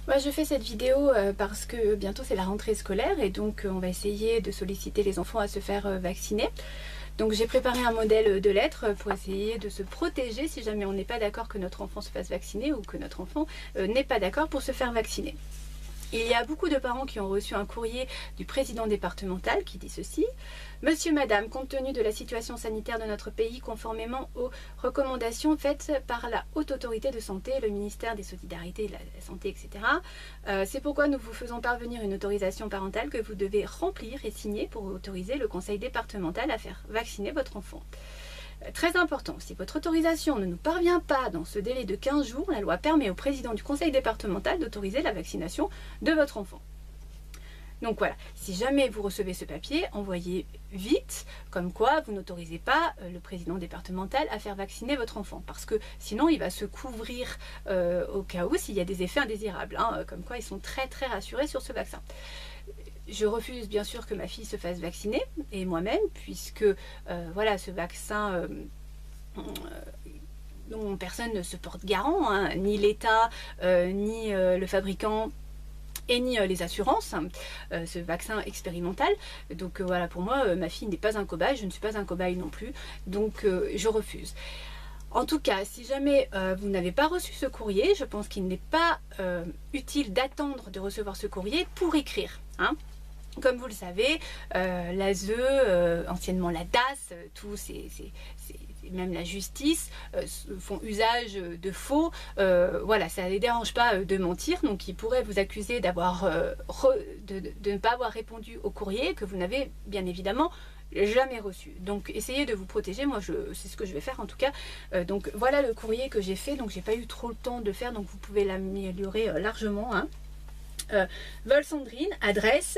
Moi, je fais cette vidéo parce que bientôt c'est la rentrée scolaire et donc on va essayer de solliciter les enfants à se faire vacciner. Donc j'ai préparé un modèle de lettres pour essayer de se protéger si jamais on n'est pas d'accord que notre enfant se fasse vacciner ou que notre enfant n'est pas d'accord pour se faire vacciner. Il y a beaucoup de parents qui ont reçu un courrier du président départemental qui dit ceci. Monsieur, madame, compte tenu de la situation sanitaire de notre pays, conformément aux recommandations faites par la Haute Autorité de Santé, le ministère des Solidarités, de la Santé, etc. C'est pourquoi nous vous faisons parvenir une autorisation parentale que vous devez remplir et signer pour autoriser le conseil départemental à faire vacciner votre enfant. Très important, si votre autorisation ne nous parvient pas dans ce délai de 15 jours, la loi permet au président du conseil départemental d'autoriser la vaccination de votre enfant. Donc voilà, si jamais vous recevez ce papier, envoyez vite, comme quoi vous n'autorisez pas le président départemental à faire vacciner votre enfant, parce que sinon il va se couvrir au cas où s'il y a des effets indésirables, comme quoi ils sont très rassurés sur ce vaccin. Je refuse bien sûr que ma fille se fasse vacciner, et moi-même, puisque voilà, ce vaccin dont personne ne se porte garant, ni l'État, ni le fabricant, et ni les assurances, ce vaccin expérimental. Donc voilà, pour moi, ma fille n'est pas un cobaye, je ne suis pas un cobaye non plus, donc je refuse. En tout cas, si jamais vous n'avez pas reçu ce courrier, je pense qu'il n'est pas utile d'attendre de recevoir ce courrier pour écrire. Comme vous le savez, l'ASE, anciennement la DAS, même la justice font usage de faux. Voilà, ça ne les dérange pas de mentir, donc ils pourraient vous accuser d'avoir de ne pas avoir répondu au courrier que vous n'avez bien évidemment jamais reçu. Donc essayez de vous protéger, moi c'est ce que je vais faire en tout cas. Donc voilà le courrier que j'ai fait, donc j'ai pas eu trop le temps de le faire, donc vous pouvez l'améliorer largement. Vol-Sandrine, adresse,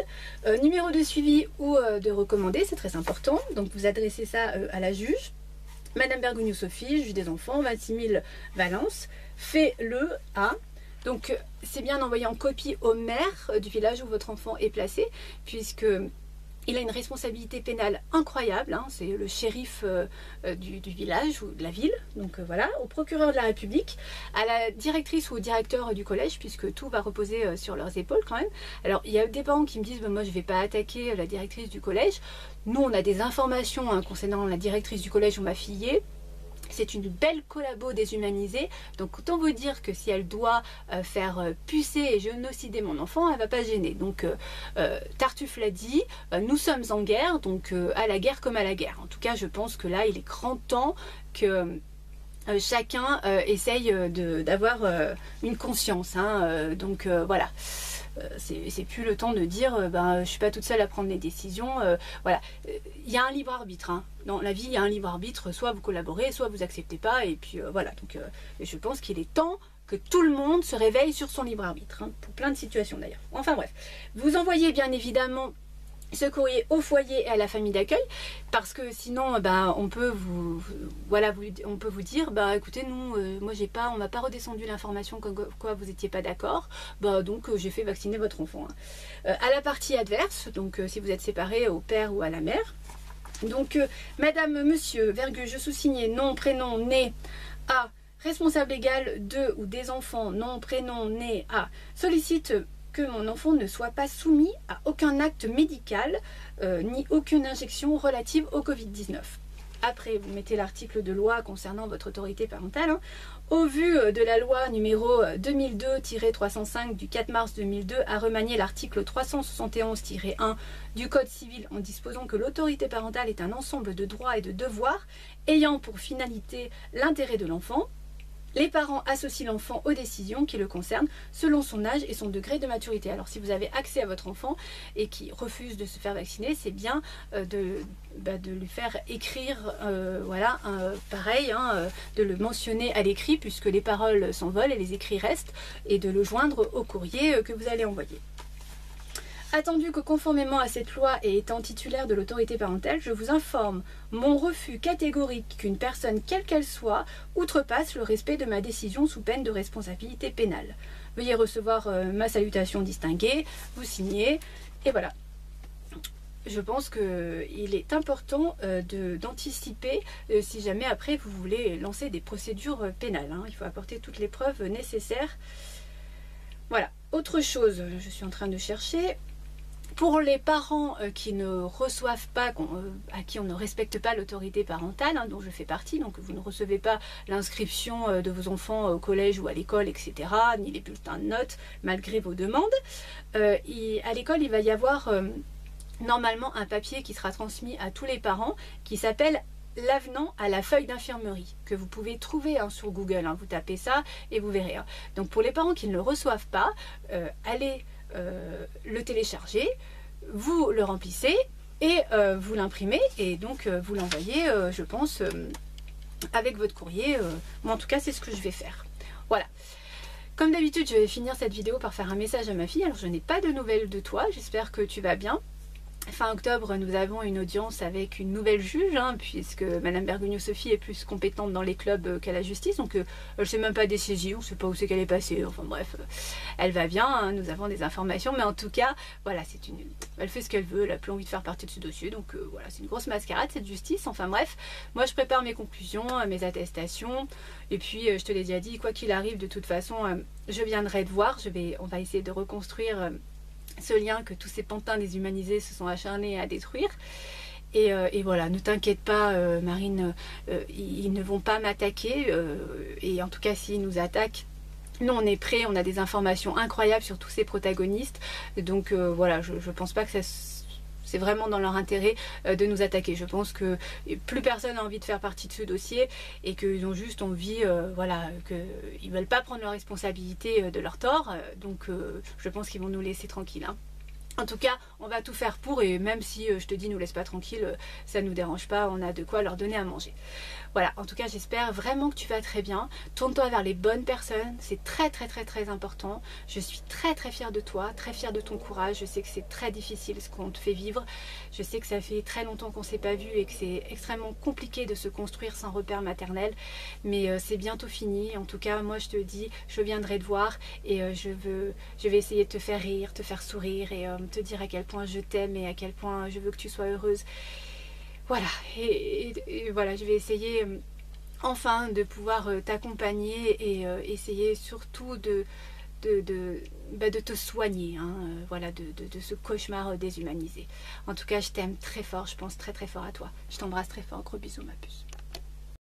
numéro de suivi ou de recommandé, c'est très important. Donc vous adressez ça à la juge. Madame Bergogneau Sophie, juge des enfants, 26 000 Valence, fait-le à. Donc c'est bien d'envoyer en copie au maire du village où votre enfant est placé, puisque il a une responsabilité pénale incroyable, c'est le shérif du village ou de la ville, donc voilà, au procureur de la République, à la directrice ou au directeur du collège, puisque tout va reposer sur leurs épaules quand même. Alors il y a des parents qui me disent, moi je ne vais pas attaquer la directrice du collège. Nous on a des informations concernant la directrice du collège où ma fille est. C'est une belle collabo déshumanisée, donc autant vous dire que si elle doit faire pucer et génocider mon enfant, elle va pas gêner. Donc Tartuffe l'a dit, nous sommes en guerre, donc à la guerre comme à la guerre. En tout cas, je pense que là, il est grand temps que chacun essaye d'avoir une conscience. Donc voilà. C'est plus le temps de dire je suis pas toute seule à prendre les décisions. Voilà, il y a un libre arbitre. Dans la vie, il y a un libre arbitre. Soit vous collaborez, soit vous acceptez pas. Et puis voilà. Donc je pense qu'il est temps que tout le monde se réveille sur son libre arbitre, pour plein de situations d'ailleurs. Enfin bref, vous envoyez bien évidemment ce courrier au foyer et à la famille d'accueil, parce que sinon on peut vous dire écoutez, nous moi on m'a pas redescendu l'information comme quoi vous étiez pas d'accord, donc j'ai fait vacciner votre enfant. À la partie adverse, donc si vous êtes séparés, au père ou à la mère, donc madame, monsieur, virgule, je sous-signais nom, prénom, né à responsable légal de ou des enfants, nom, prénom, né à, sollicite que mon enfant ne soit pas soumis à aucun acte médical ni aucune injection relative au Covid-19. Après, vous mettez l'article de loi concernant votre autorité parentale. Au vu de la loi numéro 2002-305 du 4 mars 2002 à remanier l'article 371-1 du Code civil en disposant que l'autorité parentale est un ensemble de droits et de devoirs ayant pour finalité l'intérêt de l'enfant, les parents associent l'enfant aux décisions qui le concernent selon son âge et son degré de maturité. Alors si vous avez accès à votre enfant et qui refuse de se faire vacciner, c'est bien de lui faire écrire, pareil, de le mentionner à l'écrit puisque les paroles s'envolent et les écrits restent, et de le joindre au courrier que vous allez envoyer. Attendu que conformément à cette loi et étant titulaire de l'autorité parentale, je vous informe mon refus catégorique qu'une personne, quelle qu'elle soit, outrepasse le respect de ma décision sous peine de responsabilité pénale. Veuillez recevoir ma salutation distinguée, vous signez, et voilà. Je pense qu'il est important d'anticiper si jamais après vous voulez lancer des procédures pénales. Il faut apporter toutes les preuves nécessaires. Voilà. Autre chose, je suis en train de chercher. Pour les parents qui ne reçoivent pas, à qui on ne respecte pas l'autorité parentale, hein, dont je fais partie, donc vous ne recevez pas l'inscription de vos enfants au collège ou à l'école, etc., ni les bulletins de notes, malgré vos demandes, à l'école, il va y avoir normalement un papier qui sera transmis à tous les parents, qui s'appelle l'avenant à la feuille d'infirmerie, que vous pouvez trouver hein, sur Google, hein, vous tapez ça et vous verrez. Hein. Donc pour les parents qui ne le reçoivent pas, allez le télécharger, vous le remplissez et vous l'imprimez et donc vous l'envoyez, je pense, avec votre courrier. Moi en tout cas c'est ce que je vais faire. Voilà. Comme d'habitude je vais finir cette vidéo par faire un message à ma fille. Alors je n'ai pas de nouvelles de toi, j'espère que tu vas bien. Fin octobre, nous avons une audience avec une nouvelle juge, hein, puisque Madame Bergogneau-Sophie est plus compétente dans les clubs qu'à la justice, donc elle ne sait même pas dessaisir, on ne sait pas où c'est qu'elle est passée, enfin bref, elle va bien, hein, nous avons des informations, mais en tout cas, voilà, elle fait ce qu'elle veut, elle n'a plus envie de faire partie de ce dossier, donc voilà, c'est une grosse mascarade cette justice, enfin bref, moi je prépare mes conclusions, mes attestations, et puis je te l'ai déjà dit, quoi qu'il arrive, de toute façon, je viendrai te voir, on va essayer de reconstruire ce lien que tous ces pantins déshumanisés se sont acharnés à détruire. Et voilà, ne t'inquiète pas Marine, ils ne vont pas m'attaquer, et en tout cas s'ils nous attaquent, nous on est prêts, on a des informations incroyables sur tous ces protagonistes, donc voilà, je pense pas que c'est vraiment dans leur intérêt de nous attaquer. Je pense que plus personne n'a envie de faire partie de ce dossier et qu'ils ont juste envie, voilà, qu'ils ne veulent pas prendre leur responsabilité de leur tort. Donc je pense qu'ils vont nous laisser tranquilles. Hein. En tout cas, on va tout faire pour, et même si je te dis nous laisse pas tranquille, ça ne nous dérange pas, on a de quoi leur donner à manger. Voilà, en tout cas j'espère vraiment que tu vas très bien. Tourne-toi vers les bonnes personnes, c'est très très très très important. Je suis très très fière de toi, très fière de ton courage. Je sais que c'est très difficile ce qu'on te fait vivre. Je sais que ça fait très longtemps qu'on ne s'est pas vu et que c'est extrêmement compliqué de se construire sans repère maternel. Mais c'est bientôt fini. En tout cas, moi je te dis, je viendrai te voir et je vais essayer de te faire rire, te faire sourire et te dire à quel point je t'aime et à quel point je veux que tu sois heureuse. Voilà, et voilà, je vais essayer enfin de pouvoir t'accompagner et essayer surtout de te soigner, hein, voilà, de ce cauchemar déshumanisé. En tout cas, je t'aime très fort, je pense très très fort à toi. Je t'embrasse très fort, gros bisous ma puce.